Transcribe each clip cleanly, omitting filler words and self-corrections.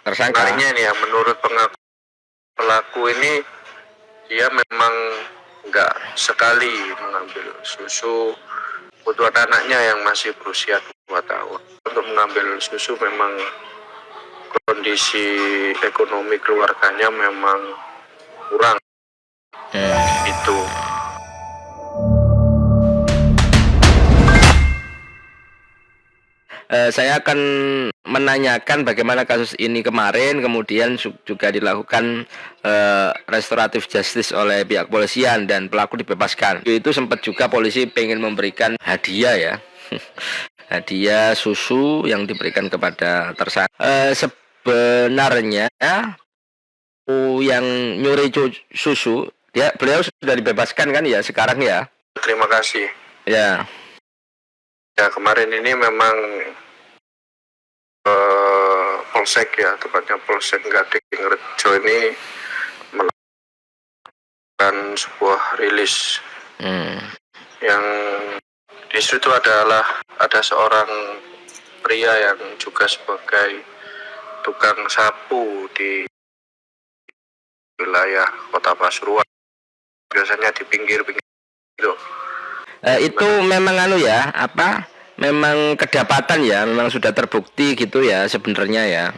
Tersangka ini ya, menurut pengaku pelaku ini, dia memang nggak sekali mengambil susu butuh anaknya yang masih berusia 2 tahun. Untuk mengambil susu memang kondisi ekonomi keluarganya memang kurang. Itu. Saya akan menanyakan bagaimana kasus ini kemarin, kemudian juga dilakukan restoratif justice oleh pihak kepolisian dan pelaku dibebaskan. Itu sempat juga polisi pengen memberikan hadiah ya, hadiah susu yang diberikan kepada tersangka. Sebenarnya yang nyuri susu, beliau sudah dibebaskan kan ya sekarang ya? Terima kasih. Ya. Ya, kemarin ini memang Polsek ya, tepatnya Polsek Gading Rejo ini melakukan sebuah rilis yang di situ ada seorang pria yang juga sebagai tukang sapu di wilayah Kota Pasuruan, biasanya di pinggir-pinggir itu. Itu memang memang kedapatan ya, memang sudah terbukti gitu ya sebenarnya ya.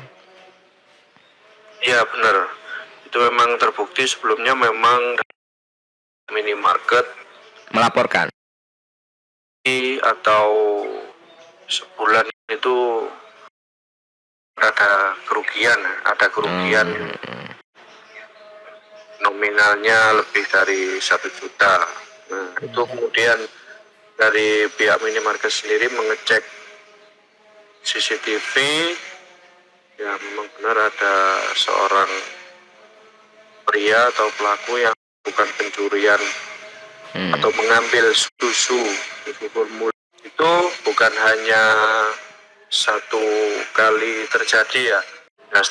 Iya benar, itu memang terbukti. Sebelumnya memang minimarket melaporkan atau sebulan itu ada kerugian nominalnya lebih dari 1 juta. Nah, itu kemudian dari pihak minimarket sendiri mengecek CCTV, ya memang benar ada seorang pria atau pelaku yang bukan pencurian atau mengambil susu formula. Itu bukan hanya satu kali terjadi ya. Nah,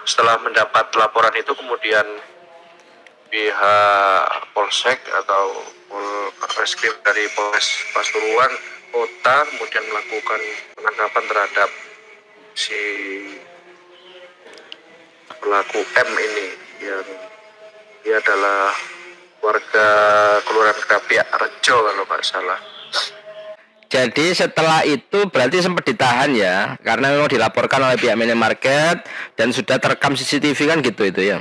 setelah mendapat laporan itu, kemudian pihak Polsek atau Polreskrim dari Polres Pasuruan Kota kemudian melakukan penangkapan terhadap si pelaku M ini, yang dia adalah warga Kelurahan Kapiak Rejo kalau nggak salah. Jadi setelah itu berarti sempat ditahan ya, karena memang dilaporkan oleh pihak minimarket dan sudah terekam CCTV kan gitu itu ya?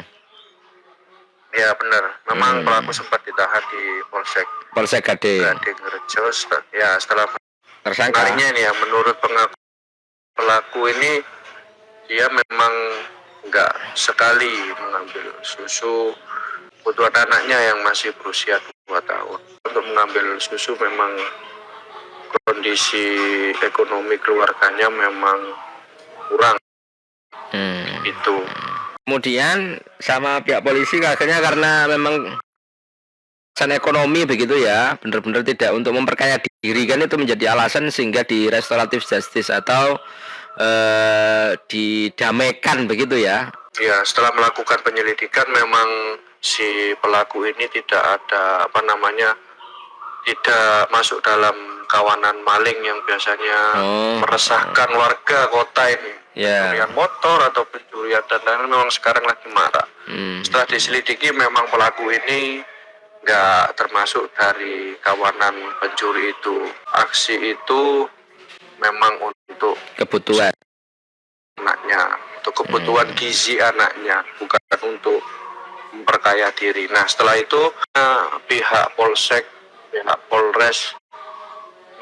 Ya benar, memang pelaku sempat ditahan di Polsek Gading Rejo. Ya, setelah tersangka ini ya, menurut pengaku pelaku ini, dia memang nggak sekali mengambil susu butuh anaknya yang masih berusia 2 tahun. Untuk mengambil susu memang kondisi ekonomi keluarganya memang kurang. Itu. Kemudian sama pihak polisi akhirnya karena memang ekonomi begitu ya, benar-benar tidak untuk memperkaya diri kan, itu menjadi alasan sehingga di restoratif justice atau didamaikan begitu ya. Ya, setelah melakukan penyelidikan memang si pelaku ini tidak tidak masuk dalam kawanan maling yang biasanya meresahkan warga kota ini. Pencurian motor atau pencurian dan lain-lain memang sekarang lagi marak. Setelah diselidiki memang pelaku ini nggak termasuk dari kawanan pencuri itu. Aksi itu memang untuk kebutuhan anaknya, untuk kebutuhan gizi anaknya, bukan untuk memperkaya diri. Nah, setelah itu pihak Polsek, pihak Polres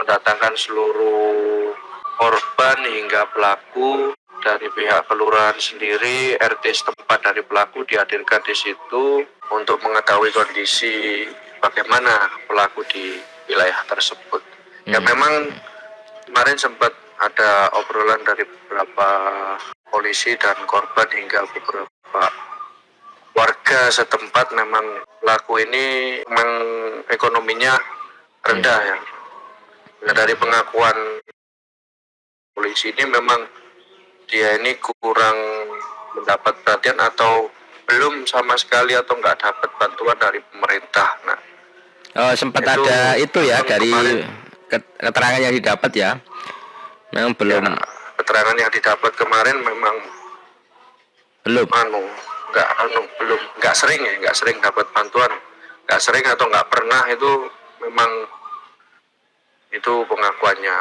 mendatangkan seluruh korban hingga pelaku. Dari pihak kelurahan sendiri, RT setempat dari pelaku dihadirkan di situ untuk mengetahui kondisi bagaimana pelaku di wilayah tersebut. Ya memang kemarin sempat ada obrolan dari beberapa polisi dan korban hingga beberapa warga setempat, memang pelaku ini memang ekonominya rendah ya. Nah, dari pengakuan polisi ini memang dia ini kurang mendapat perhatian atau belum sama sekali atau nggak dapat bantuan dari pemerintah. Nah, sempat ada itu ya dari keterangan yang didapat ya. Memang belum. Ya, keterangan yang didapat kemarin memang Belum. Belum, nggak sering dapat bantuan, nggak sering atau nggak pernah, itu memang itu pengakuannya.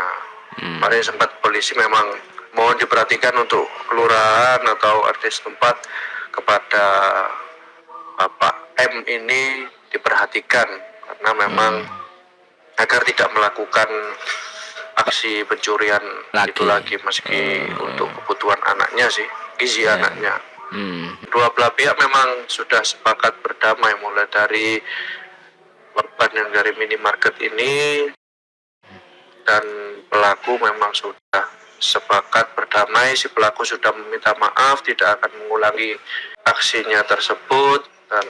Kemarin sempat polisi memang mohon diperhatikan untuk kelurahan atau RT setempat kepada Bapak M ini diperhatikan, karena memang agar tidak melakukan aksi pencurian itu lagi, meski untuk kebutuhan anaknya sih, gizi anaknya. Dua belah pihak memang sudah sepakat berdamai, mulai dari korban yang dari minimarket ini dan pelaku memang sudah sepakat berdamai. Si pelaku sudah meminta maaf, tidak akan mengulangi aksinya tersebut, dan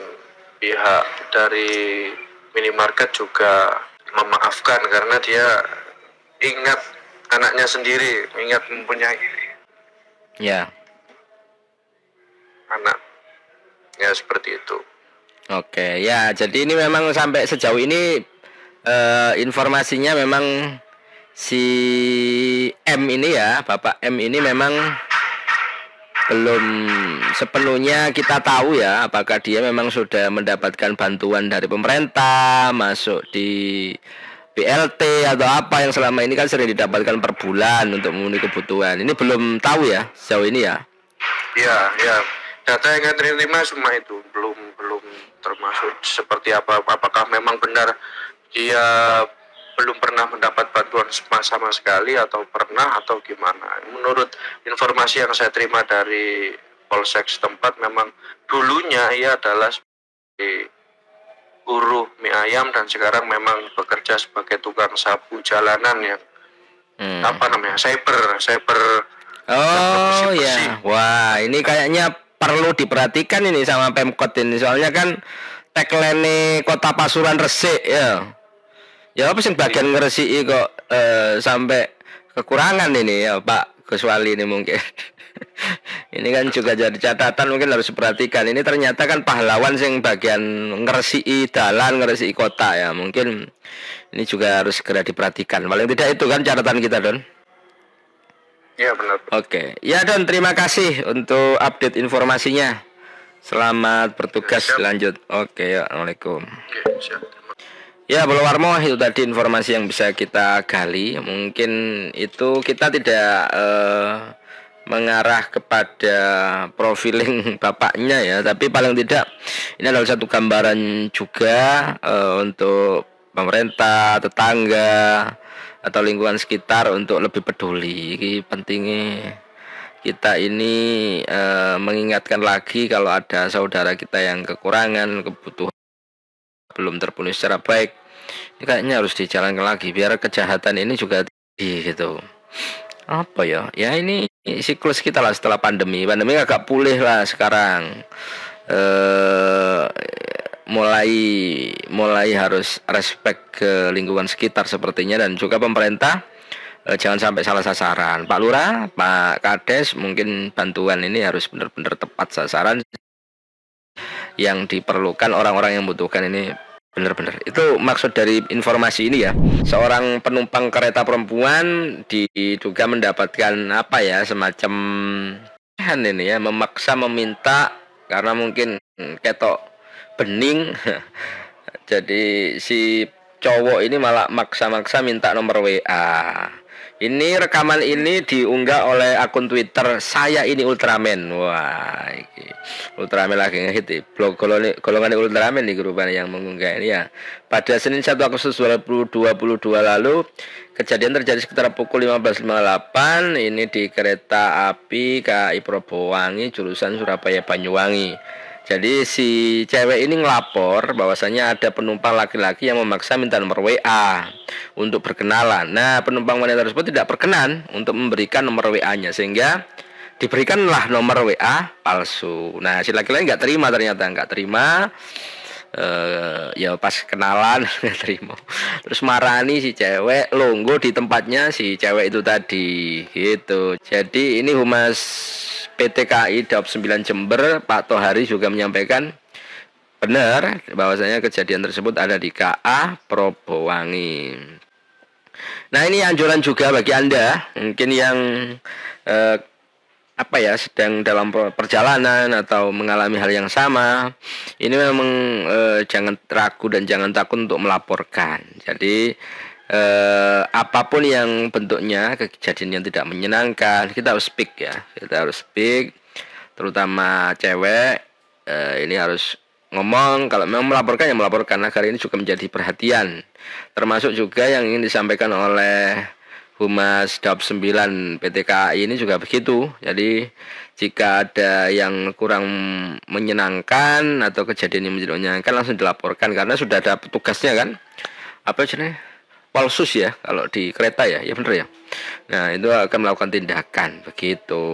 pihak dari minimarket juga memaafkan karena dia ingat anaknya sendiri, ingat mempunyai anak, ya seperti itu. Oke, ya jadi ini memang sampai sejauh ini informasinya memang si M ini ya, Bapak M ini memang belum sepenuhnya kita tahu ya apakah dia memang sudah mendapatkan bantuan dari pemerintah, masuk di BLT atau apa yang selama ini kan sering didapatkan per bulan untuk memenuhi kebutuhan. Ini belum tahu ya sejauh ini ya. Ya. Data yang saya terima semua itu belum termasuk seperti apakah memang benar dia belum pernah mendapat bantuan sama sekali atau pernah atau gimana. Menurut informasi yang saya terima dari Polsek setempat, memang dulunya ia adalah sebagai buruh mie ayam dan sekarang memang bekerja sebagai tukang sapu jalanan yang cyber. Oh ya, wah ini kayaknya perlu diperhatikan ini sama Pemkot ini, soalnya kan tagline Kota Pasuruan resik ya. Ya apa sih bagian ngresiki kok sampai kekurangan ini ya Pak Guswali ini mungkin. Ini kan juga jadi catatan, mungkin harus diperhatikan. Ini ternyata kan pahlawan sing bagian ngresiki dalan, ngresiki kota ya. Mungkin ini juga harus segera diperhatikan. Paling tidak itu kan catatan kita, Don. Iya benar. Oke, ya Don, terima kasih untuk update informasinya. Selamat bertugas lanjut. Oke, ya, Assalamualaikum. Siap. Ya, Bolo Warmo, itu tadi informasi yang bisa kita gali. Mungkin itu kita tidak mengarah kepada profiling bapaknya ya, tapi paling tidak ini adalah satu gambaran juga untuk pemerintah, tetangga, atau lingkungan sekitar untuk lebih peduli. Ini pentingnya kita ini mengingatkan lagi kalau ada saudara kita yang kekurangan kebutuhan belum terpenuhi secara baik. Ini kayaknya harus dijalankan lagi biar kejahatan ini juga gitu. Apa ya? Ya ini siklus kita lah setelah pandemi. Pandemi agak pulih lah sekarang. Mulai harus respect ke lingkungan sekitar sepertinya, dan juga pemerintah jangan sampai salah sasaran. Pak Lurah, Pak Kades, mungkin bantuan ini harus benar-benar tepat sasaran. Yang diperlukan orang-orang yang membutuhkan ini benar-benar. Itu maksud dari informasi ini ya. Seorang penumpang kereta perempuan diduga mendapatkan apa ya, semacam ini ya, memaksa meminta karena mungkin ketok bening. Jadi si cowok ini malah maksa-maksa minta nomor WA. Ini rekaman ini diunggah oleh akun Twitter Saya Ini Ultraman. Wah, ini Ultraman lagi ngehit. Blog golongan Ultraman di grup yang mengunggah ini ya. Pada Senin 1 Agustus 2022 lalu, kejadian terjadi sekitar pukul 15.58. Ini di kereta api KAI Probowangi jurusan Surabaya Banyuwangi. Jadi si cewek ini ngelapor bahwasanya ada penumpang laki-laki yang memaksa minta nomor WA untuk berkenalan. Nah, penumpang wanita tersebut tidak berkenan untuk memberikan nomor WA-nya, sehingga diberikanlah nomor WA palsu. Nah, si laki-laki nggak terima. Ya pas kenalan nggak terima. Terus marani si cewek, longgo di tempatnya si cewek itu tadi gitu. Jadi ini Humas PT KAI Daob 9 Jember, Pak Tohari juga menyampaikan benar bahwasanya kejadian tersebut ada di KA Probowangi. Nah, ini anjuran juga bagi Anda mungkin yang apa ya, sedang dalam perjalanan atau mengalami hal yang sama, ini memang jangan ragu dan jangan takut untuk melaporkan. Jadi apapun yang bentuknya kejadian yang tidak menyenangkan, kita harus speak ya, kita harus speak, terutama cewek ini harus ngomong. Kalau memang melaporkan ya melaporkan agar ini juga menjadi perhatian. Termasuk juga yang ingin disampaikan oleh Humas Dap 9 PT KAI ini juga begitu. Jadi jika ada yang kurang menyenangkan atau kejadian yang tidak menyenangkan langsung dilaporkan, karena sudah ada petugasnya kan. Apa jenis Walsus ya kalau di kereta ya, ya bener ya. Nah itu akan melakukan tindakan begitu.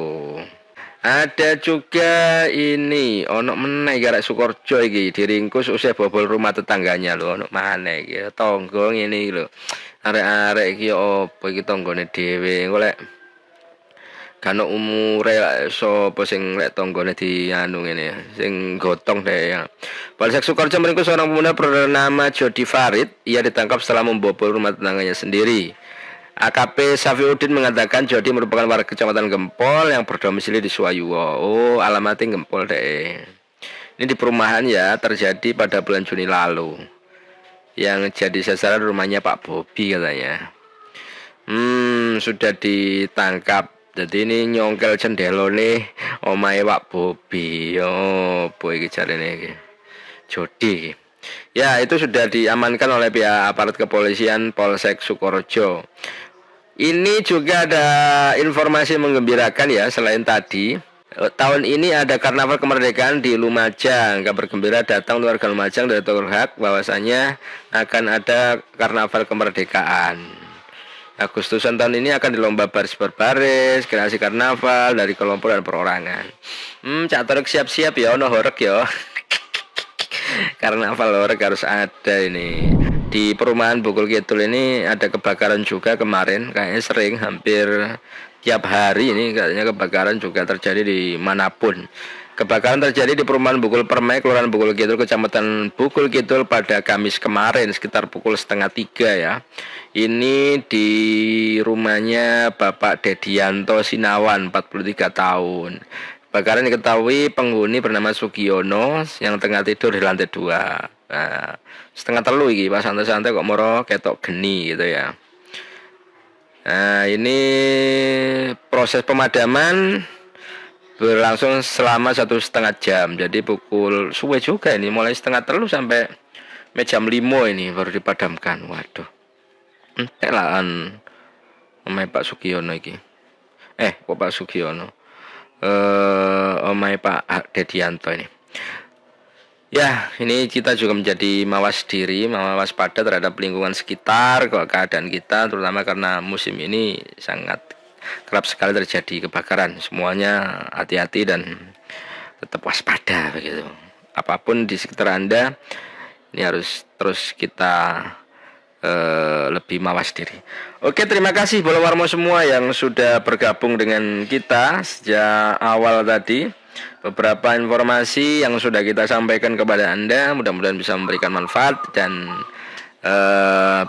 Ada juga ini ono meneh garek Sukorjo iki diringkus usai bobol rumah tetangganya lho, ono maneh iki tangga ngene iki lho. Arek-arek iki opo iki tanggane dhewe golek kan umure sapa sing lek tanggane dianu ngene sing gotong deh ya. Polsek Sukoharjo meringkus seorang pemuda bernama Jody Farid. Ia ditangkap setelah membobol rumah tetangganya sendiri. AKP Safiuddin mengatakan Jody merupakan warga Kecamatan Gempol yang berdomisili di Suwayuwo. Oh, alamatnya Gempol deh. Ini di perumahan ya, terjadi pada bulan Juni lalu. Yang jadi sasaran rumahnya Pak Bobi katanya. Sudah ditangkap. Jadi ini nyongkel cendelo nih omahe Pak Bobi. Oh, boy jarene iki. Jody. Ya, itu sudah diamankan oleh pihak aparat kepolisian Polsek Sukoharjo. Ini juga ada informasi menggembirakan ya, selain tadi. Tahun ini ada Karnaval Kemerdekaan di Lumajang. Kabar gembira datang warga Lumajang dari Togor Hak bahwasanya akan ada Karnaval Kemerdekaan. Agustusan tahun ini akan dilomba baris berbaris, kreasi karnaval dari kelompok dan perorangan. Cak Torek siap-siap ya, ono horek ya. Karnaval horek harus ada ini. Di perumahan Bukul Kidul ini ada kebakaran juga kemarin, kayaknya sering, hampir tiap hari ini katanya kebakaran juga terjadi di manapun. Kebakaran terjadi di perumahan Bukul Permai, Kelurahan Bukul Kidul, Kecamatan Bukul Kidul pada Kamis kemarin sekitar pukul 2:30 ya. Ini di rumahnya Bapak Dedianto Sinawan, 43 tahun. Kebakaran diketahui penghuni bernama Sugiono yang tengah tidur di lantai 2. Nah, 2:30 iki pas santai-santai kok moro ketok geni gitu ya. Nah, ini proses pemadaman berlangsung selama 1,5 jam. Jadi pukul suwe juga ini, mulai 2:30 sampai jam 5 ini baru dipadamkan. Waduh. Telaan omahe Pak Sugiono iki. Kok Pak Sugiono? Omahe Pak Dedianto ini. Ya, ini kita juga menjadi mawas diri, mawas pada terhadap lingkungan sekitar, keadaan kita, terutama karena musim ini sangat kerap sekali terjadi kebakaran. Semuanya hati-hati dan tetap waspada begitu. Apapun di sekitar Anda, ini harus terus kita lebih mawas diri. Oke, terima kasih Bolowarmo semua yang sudah bergabung dengan kita sejak awal tadi. Beberapa informasi yang sudah kita sampaikan kepada Anda mudah-mudahan bisa memberikan manfaat dan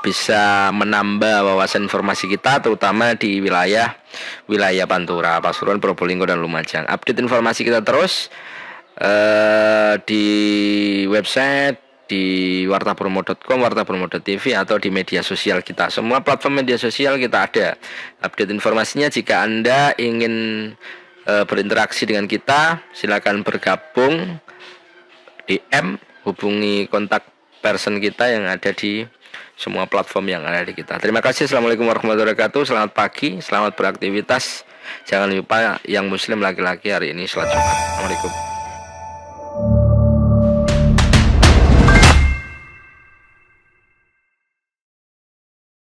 bisa menambah wawasan informasi kita, terutama di wilayah Pantura, Pasuruan, Probolinggo, dan Lumajang. Update informasi kita terus di website, di wartabromo.com, wartabromo.tv, atau di media sosial kita. Semua platform media sosial kita ada update informasinya. Jika Anda ingin berinteraksi dengan kita, silakan bergabung, DM, hubungi kontak person kita yang ada di semua platform yang ada di kita. Terima kasih. Assalamualaikum warahmatullahi wabarakatuh. Selamat pagi, selamat beraktivitas. Jangan lupa yang muslim laki-laki hari ini sholat Jumat. Assalamualaikum.